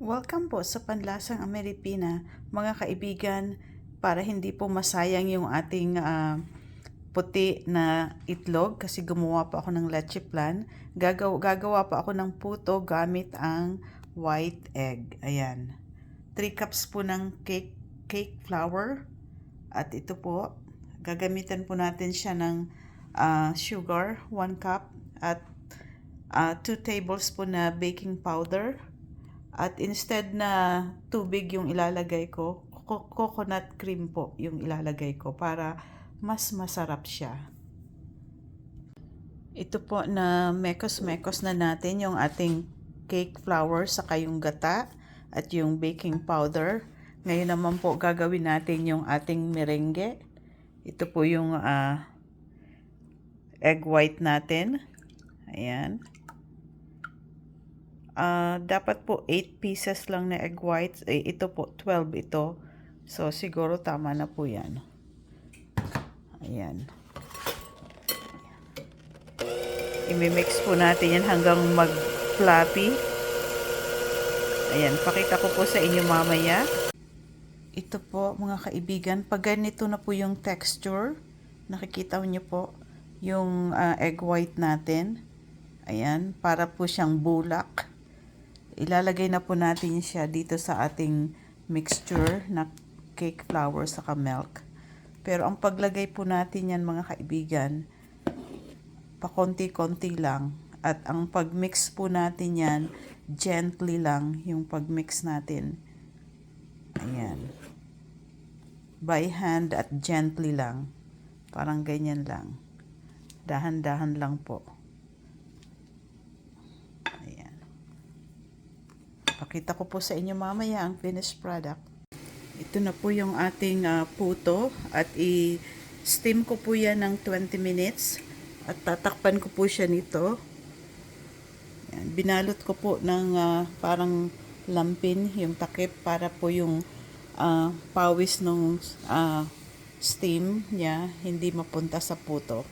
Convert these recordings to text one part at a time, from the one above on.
Welcome po sa Panlasang Ameripina, mga kaibigan, para hindi po masayang yung ating puti na itlog kasi gumawa pa ako ng leche plan. Gagawa pa ako ng puto gamit ang white egg. Ayan. 3 cups po ng cake flour. At ito po, gagamitan po natin siya ng sugar, 1 cup. At 2 tablespoon na baking powder. At instead na tubig yung ilalagay ko, coconut cream po yung ilalagay ko para mas masarap siya. Ito po na mekos-mekos na natin yung ating cake flour saka yung gata at yung baking powder. Ngayon naman po gagawin natin yung ating merengue. Ito po yung egg white natin. Ayan. Dapat po 8 pieces lang na egg whites. Ito po 12 ito. So siguro tama na po yan. Ayan. I-mix po natin yan hanggang mag-fluffy. Ayan, pakita ko po sa inyo mamaya. Ito po mga kaibigan, pag ganito na po yung texture, nakikita niyo po yung egg white natin. Ayan, para po siyang bulak. Ilalagay na po natin siya dito sa ating mixture na cake flour saka milk. Pero ang paglagay po natin yan mga kaibigan, pakonti-konti lang. At ang pagmix po natin yan, gently lang yung pagmix natin. Ayan. By hand at gently lang. Parang ganyan lang. Dahan-dahan lang po. Pakita ko po sa inyo mamaya ang finished product. Ito na po yung ating puto at i-steam ko po yan ng 20 minutes at tatakpan ko po siya nito. Yan, binalot ko po ng parang lampin yung takip para po yung pawis ng steam niya hindi mapunta sa puto.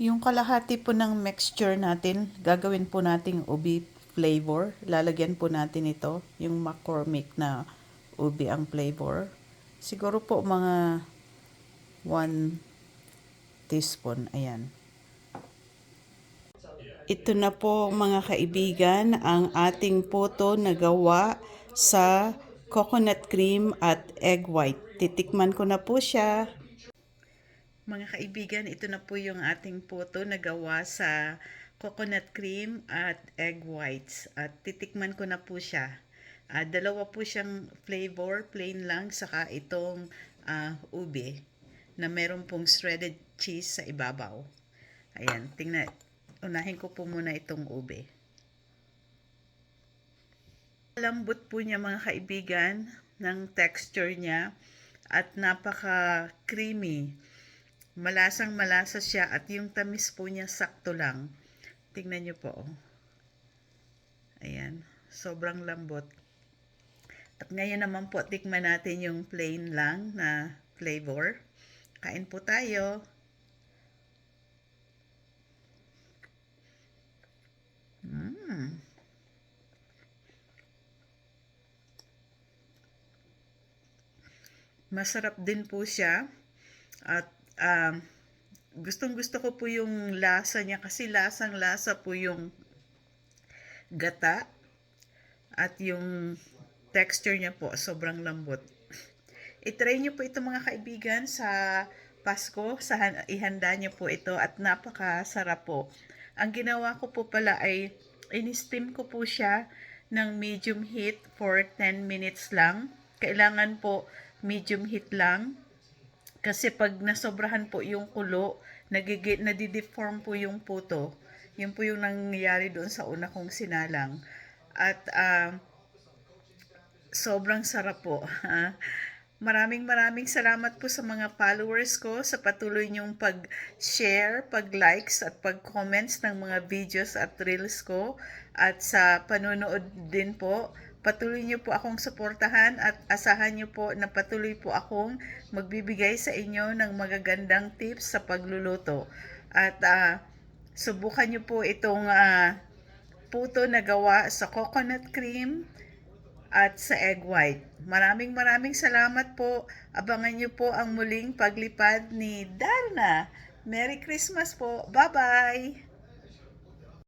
Yung kalahati po ng mixture natin, gagawin po nating ubi flavor. Lalagyan po natin ito, yung McCormick na ubi ang flavor. Siguro po mga 1 teaspoon. Ayan. Ito na po mga kaibigan, ang ating puto na gawa sa coconut cream at egg white. Titikman ko na po siya. Mga kaibigan, ito na po yung ating puto na gawa sa coconut cream at egg whites. At titikman ko na po siya. Dalawa po siyang flavor, plain lang, saka itong ube na meron pong shredded cheese sa ibabaw. Ayan, tingnan. Unahin ko po muna itong ube. Lambot po niya mga kaibigan ng texture niya at napaka-creamy. Malasang malasa siya at yung tamis po niya sakto lang. Tingnan nyo po. Ayan. Sobrang lambot. At ngayon naman po, tikman natin yung plain lang na flavor. Kain po tayo. Masarap din po siya. At gustong-gusto ko po yung lasa niya kasi lasang-lasa po yung gata at yung texture niya po sobrang lambot. I-try niyo po ito mga kaibigan sa Pasko, ihanda niyo po ito at napakasarap po. Ang ginawa ko po pala ay in-steam ko po siya ng medium heat for 10 minutes lang. Kailangan po medium heat lang. Kasi pag nasobrahan po yung kulo, nadideform po yung puto. Yun po yung nangyayari doon sa una kong sinalang. At sobrang sarap po. Maraming salamat po sa mga followers ko sa patuloy niyong pag-share, pag-likes at pag-comments ng mga videos at reels ko. At sa panonood din po, patuloy niyo po akong suportahan at asahan niyo po na patuloy po akong magbibigay sa inyo ng magagandang tips sa pagluluto. At subukan niyo po itong puto na gawa sa coconut cream, at sa egg white. Maraming maraming salamat po. Abangan niyo po ang muling paglipad ni Darna. Merry Christmas po. Bye-bye!